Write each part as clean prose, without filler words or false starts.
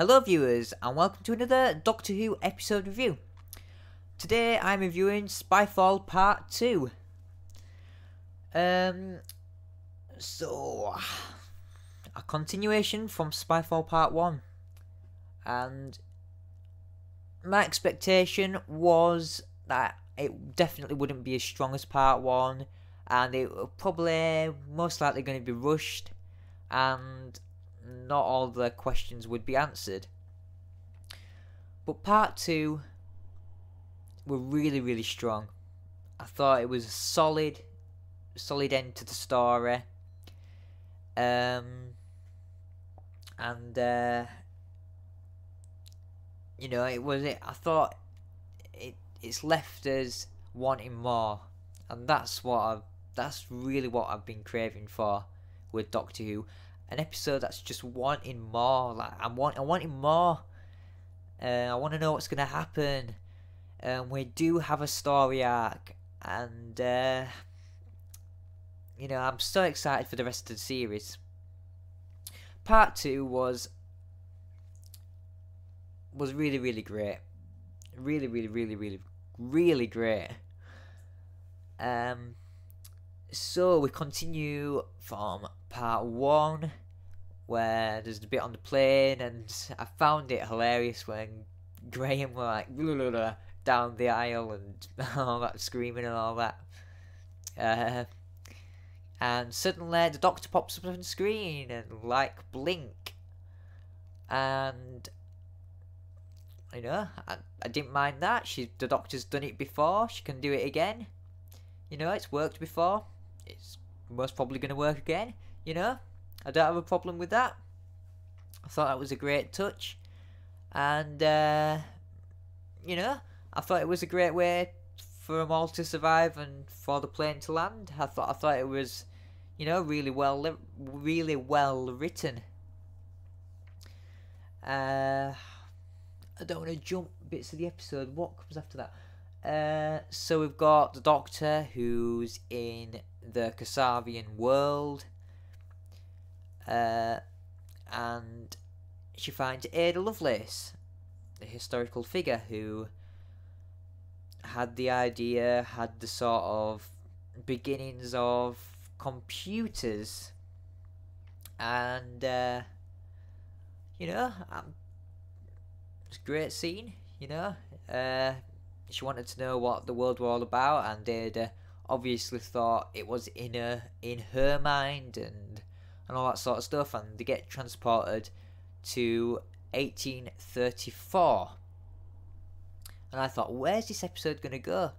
Hello viewers and welcome to another Doctor Who episode review. Today I'm reviewing SpyFall Part 2. So a continuation from SpyFall Part 1, and my expectation was that it definitely wouldn't be as strong as Part 1, and it was probably most likely going to be rushed and not all the questions would be answered. But Part 2 were really strong. I thought it was a solid end to the story. I thought it's left us wanting more, and that's really what I've been craving for with Doctor Who. An episode that's just wanting more. Like I'm wanting more. I want to know what's gonna happen. We do have a story arc, and I'm so excited for the rest of the series. Part 2 was really great. Really great. So we continue from Part 1, where there's a bit on the plane, and I found it hilarious when Graham were like blah, blah, blah, down the aisle and all that, screaming and all that. And suddenly the Doctor pops up on the screen and like blink, and I didn't mind that. The Doctor's done it before. She can do it again. It's worked before. It's most probably going to work again. I don't have a problem with that. I thought that was a great touch, and I thought it was a great way for them all to survive and for the plane to land. I thought it was, really well written. I don't want to jump bits of the episode. What comes after that? So we've got the Doctor, who's in the Kasavian world, and she finds Ada Lovelace, the historical figure who had the sort of beginnings of computers, and it's a great scene. She wanted to know what the world were all about, and Ada obviously thought it was in her mind and all that sort of stuff, and they get transported to 1834. And I thought, where's this episode going to go?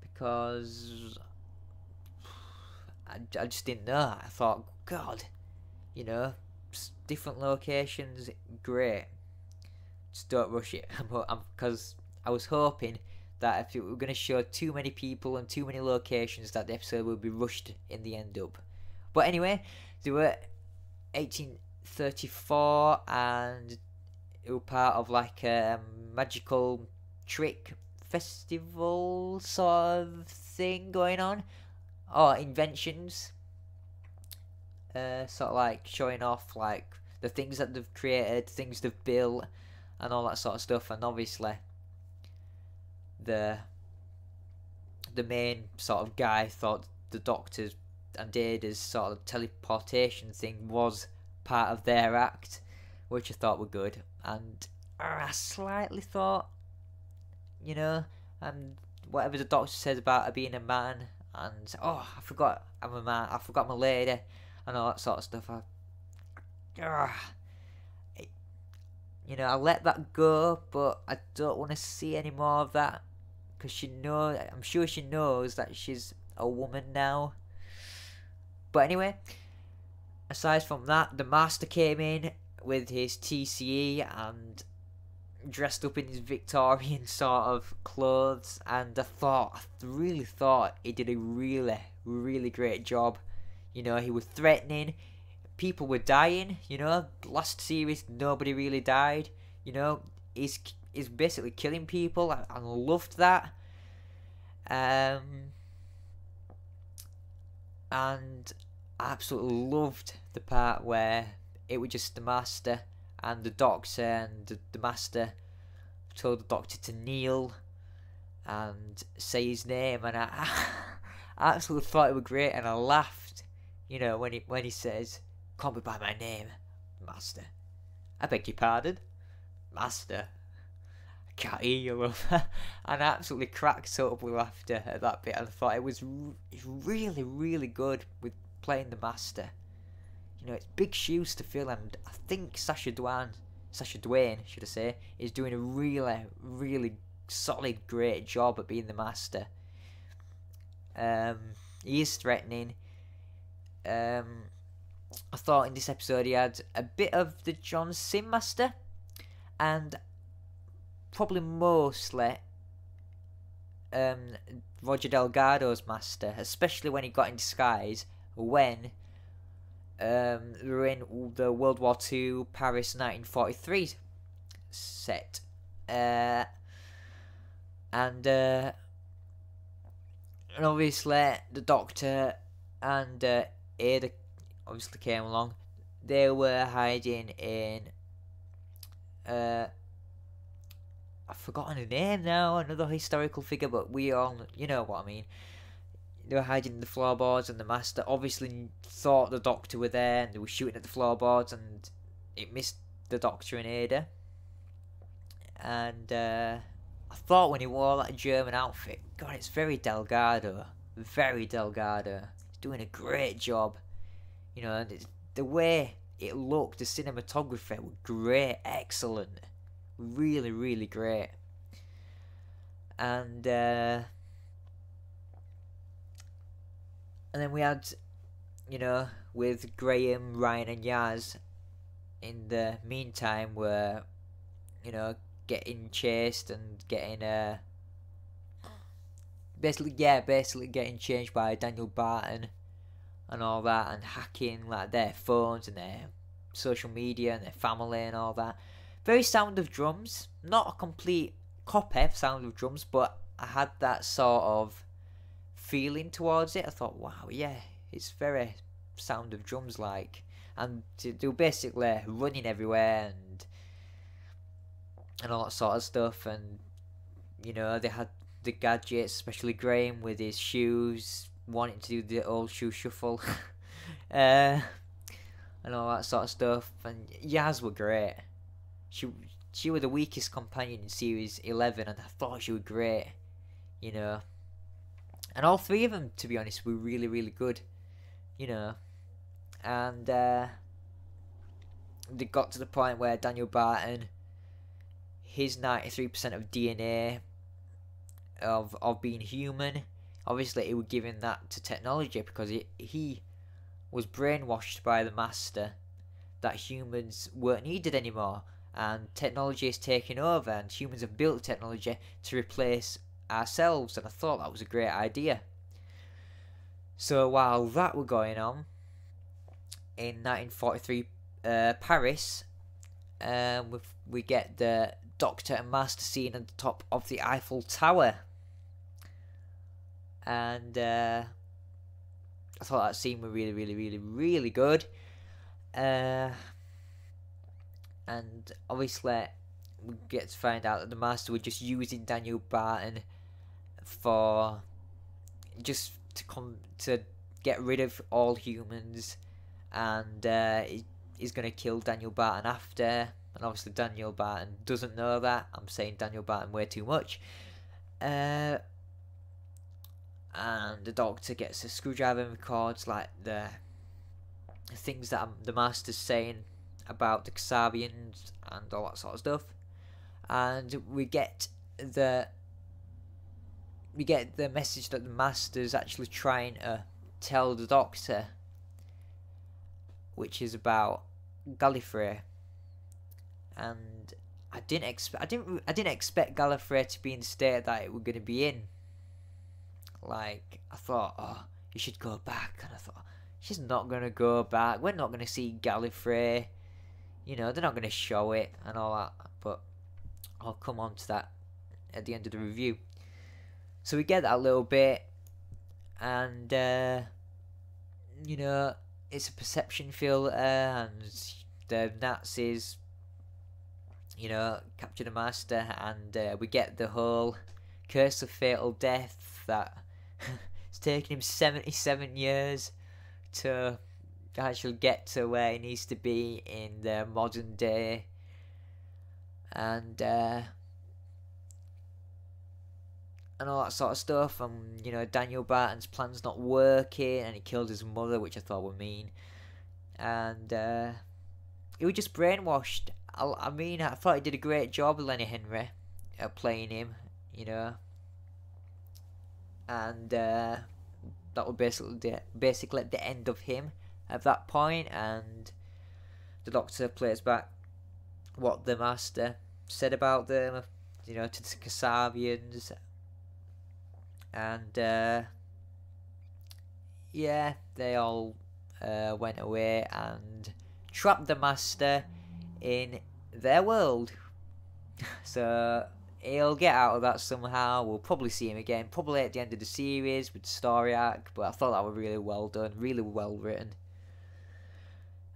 Because I just didn't know. I thought, God, different locations, great. Just don't rush it. Because I was hoping that if it were going to show too many people and too many locations, that the episode would be rushed in the end up. But anyway, they were 1834, and it was part of like a magical trick festival sort of thing going on, or inventions, sort of like showing off like the things that they've created, things they've built, and all that sort of stuff. And obviously the main sort of guy thought the Doctor's and Ada's sort of teleportation thing was part of their act, which I thought were good. And I slightly thought, and whatever the Doctor said about her being a man, and I forgot I'm a man, I forgot my lady, and all that sort of stuff. I let that go, but I don't want to see any more of that, because I'm sure she knows that she's a woman now. But anyway, aside from that, the Master came in with his TCE and dressed up in his Victorian sort of clothes, and I really thought he did a really great job. He was threatening. People were dying. Last series nobody really died. He's basically killing people. I loved that. And I absolutely loved the part where it was just the Master and the doctor and the master told the doctor to kneel and say his name, and I absolutely thought it was great, and I laughed, you know, when he says, "Call me by my name, master." I beg your pardon, master. I can't hear you, love. And I absolutely cracked up with laughter at that bit, and I thought it was really, really good with playing the master. You know, it's big shoes to fill, and I think Sacha Dwayne, should I say, is doing a really, really solid, great job at being the master. He is threatening. I thought in this episode he had a bit of the John Sim master, and probably mostly Roger Delgado's master, especially when he got in disguise when we were in the World War II Paris 1943 set. And obviously the doctor and Ada obviously came along. They were hiding in I've forgotten her name now, another historical figure, but we all, you know what I mean. They were hiding in the floorboards, and the master obviously thought the doctor were there, and they were shooting at the floorboards, and it missed the doctor and Ada. And I thought when he wore that German outfit, God, it's very Delgado. Very Delgado. He's doing a great job. You know, and the way it looked, the cinematography was great, excellent. Really, really great. And then we had, you know, with Graham, Ryan and Yaz in the meantime were, you know, getting chased and getting basically getting changed by Daniel Barton and all that, and hacking like their phones and their social media and their family and all that. Very Sound of Drums, not a complete copy of Sound of Drums, but I had that sort of feeling towards it. I thought, wow, yeah, it's very Sound of Drums like, and they were basically running everywhere and all that sort of stuff, and you know, they had the gadgets, especially Graham with his shoes, wanting to do the old shoe shuffle, and all that sort of stuff. And Yaz were great. She was the weakest companion in series 11, and I thought she was great, you know. And all three of them, to be honest, were really, really good, you know. And they got to the point where Daniel Barton, his 93% of DNA of being human, obviously he was giving that to technology because he was brainwashed by the master that humans weren't needed anymore, and technology is taking over, and humans have built technology to replace ourselves, and I thought that was a great idea. So while that were going on in 1943 Paris, we get the Doctor and Master scene at the top of the Eiffel Tower, and I thought that scene was really, really, really, really good. And obviously we get to find out that the Master was just using Daniel Barton for just to get rid of all humans, and he's gonna kill Daniel Barton after. And obviously Daniel Barton doesn't know that. I'm saying Daniel Barton way too much. And the Doctor gets a screwdriver and records like the things that the Master's saying about the Kasabians and all that sort of stuff. And we get the message that the Master's actually trying to tell the Doctor, which is about Gallifrey. And I didn't expect Gallifrey to be in the state that it was going to be in. Like, I thought, oh, you should go back, and I thought, she's not going to go back. We're not going to see Gallifrey. You know, they're not going to show it and all that. But I'll come on to that at the end of the review. So we get that little bit, and you know, it's a perception filter, and the Nazis you know, capture the master, and we get the whole curse of fatal death that it's taken him 77 years to actually get to where he needs to be in the modern day. And all that sort of stuff. And you know, Daniel Barton's plan's not working, and he killed his mother, which I thought were mean. And he was just brainwashed. I mean, I thought he did a great job, Lenny Henry, at playing him, you know. And that was basically at the end of him at that point. And the Doctor plays back what the Master said about them, you know, to the Kasabians. And yeah, they all went away and trapped the Master in their world. So he'll get out of that somehow. We'll probably see him again, probably at the end of the series with the story arc. But I thought that was really well done, really well written.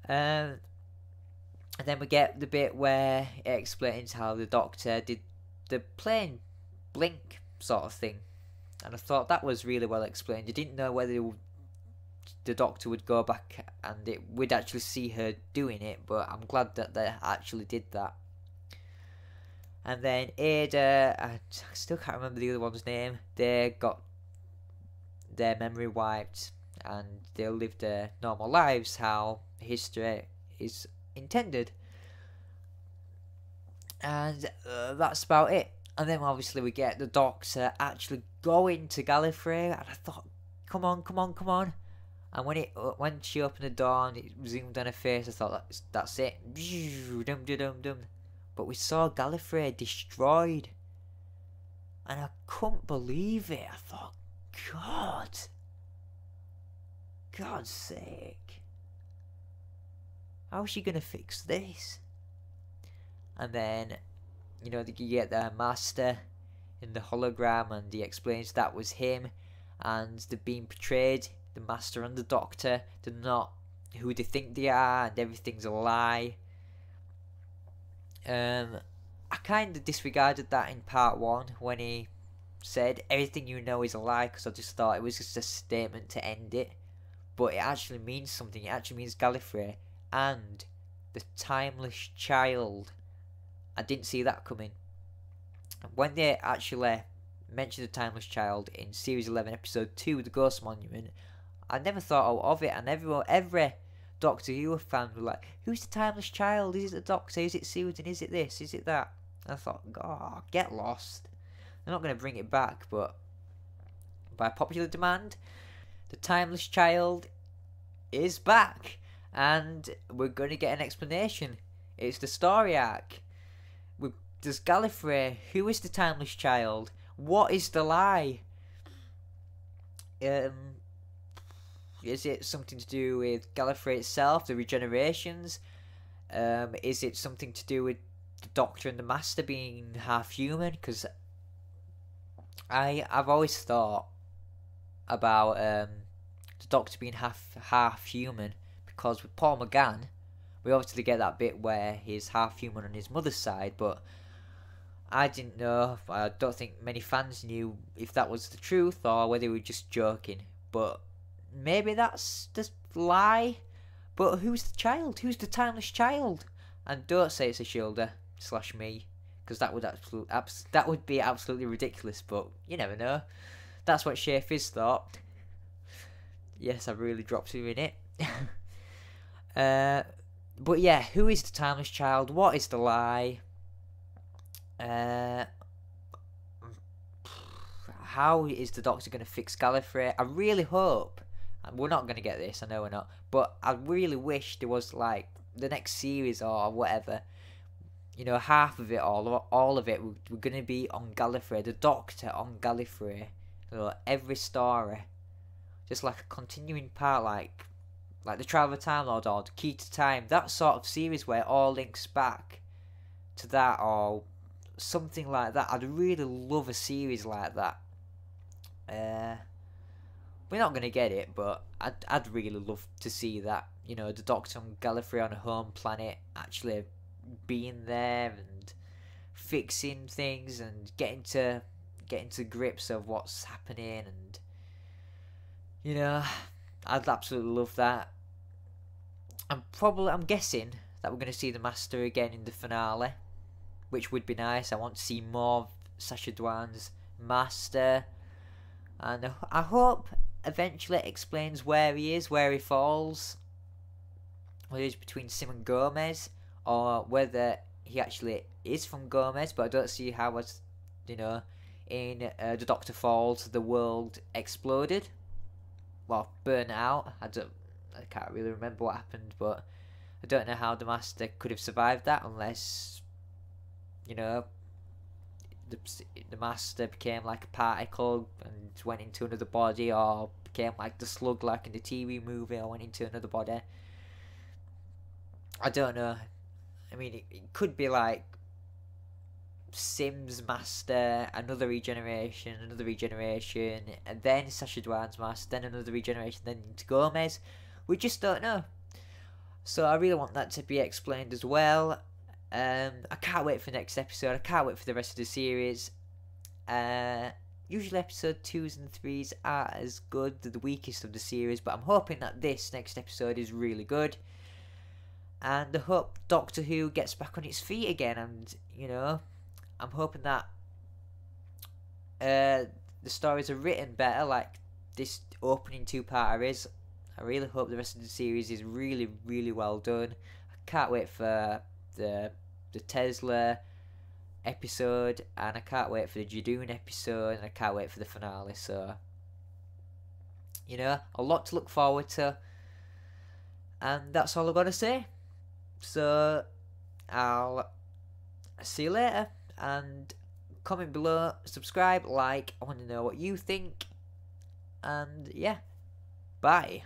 And then we get the bit where it explains how the Doctor did the plane blink sort of thing. And I thought that was really well explained. You didn't know whether the Doctor would go back and we'd actually see her doing it, but I'm glad that they actually did that. And then Ada, I still can't remember the other one's name, they got their memory wiped and they'll live their normal lives how history is intended. And that's about it. And then obviously we get the Doctor actually going to Gallifrey, and I thought, come on. And when she opened the door and it zoomed on her face, I thought that's it. But we saw Gallifrey destroyed, and I couldn't believe it. I thought, God's sake, how is she gonna fix this? And then, you know, you get the Master in the hologram, and he explains that was him, and they're being portrayed, the Master and the Doctor, they're not who they think they are, and everything's a lie. I kind of disregarded that in part 1 when he said everything you know is a lie, because I just thought it was just a statement to end it. But it actually means something. It actually means Gallifrey and the Timeless Child. I didn't see that coming. When they actually mentioned the Timeless Child in Series 11, Episode 2, The Ghost Monument, I never thought of it, and every Doctor Who fan were like, who's the Timeless Child? Is it the Doctor? Is it Susan? Is it this? Is it that? And I thought, God, get lost. They're not going to bring it back, but by popular demand, the Timeless Child is back, and we're going to get an explanation. It's the story arc. Does Gallifrey, who is the Timeless Child? What is the lie? Is it something to do with Gallifrey itself, the regenerations? Is it something to do with the Doctor and the Master being half human? Because I've always thought about the Doctor being half human, because with Paul McGann, we obviously get that bit where he's half human on his mother's side, but I didn't know. I don't think many fans knew if that was the truth or whether he was just joking. But maybe that's the lie. But who's the child? Who's the Timeless Child? And don't say it's Ashilda / me, because that would be absolutely ridiculous. But you never know. That's what Shay Fizz thought. Yes, I really dropped you in it. But yeah, who is the Timeless Child? What is the lie? How is the Doctor going to fix Gallifrey? I really hope, and we're not going to get this, I know we're not, but I really wish there was like the next series or whatever, you know, half of it, all of it, we're going to be on Gallifrey, the Doctor on Gallifrey, you know, every story, just like a continuing part, like the Trial of a Time Lord or the Key to Time, that sort of series where it all links back to that, or something like that. I'd really love a series like that. We're not going to get it, but I'd really love to see that. You know, the Doctor on Gallifrey on a home planet actually being there and fixing things and getting to grips of what's happening, and you know, I'd absolutely love that. I'm guessing that we're going to see the Master again in the finale, which would be nice. I want to see more of Sacha Dhawan's Master, and I hope eventually it explains where he is, where he falls, whether he's between Sim and Gomez, or whether he actually is from Gomez. But I don't see how, as you know, in the Doctor Falls, the world exploded, well, burnt out. I can't really remember what happened, but I don't know how the Master could have survived that, unless, you know, the Master became like a particle and went into another body, or became like the Slug like in the TV movie, or went into another body. I don't know. I mean, it could be like Sim's Master, another regeneration, and then Sacha Dhawan's Master, then another regeneration, then into Gomez. We just don't know. So I really want that to be explained as well. I can't wait for the next episode. I can't wait for the rest of the series. Usually episode 2s and 3s are as good, they're the weakest of the series, but I'm hoping that this next episode is really good. And I hope Doctor Who gets back on its feet again, and you know, I'm hoping that the stories are written better, like this opening two-parter is. I really hope the rest of the series is really, really well done. I can't wait for the Tesla episode, and I can't wait for the Jadoon episode, and I can't wait for the finale. So, you know, a lot to look forward to, and that's all I've got to say. So, I'll see you later, and comment below, subscribe, like. I want to know what you think, and yeah, bye.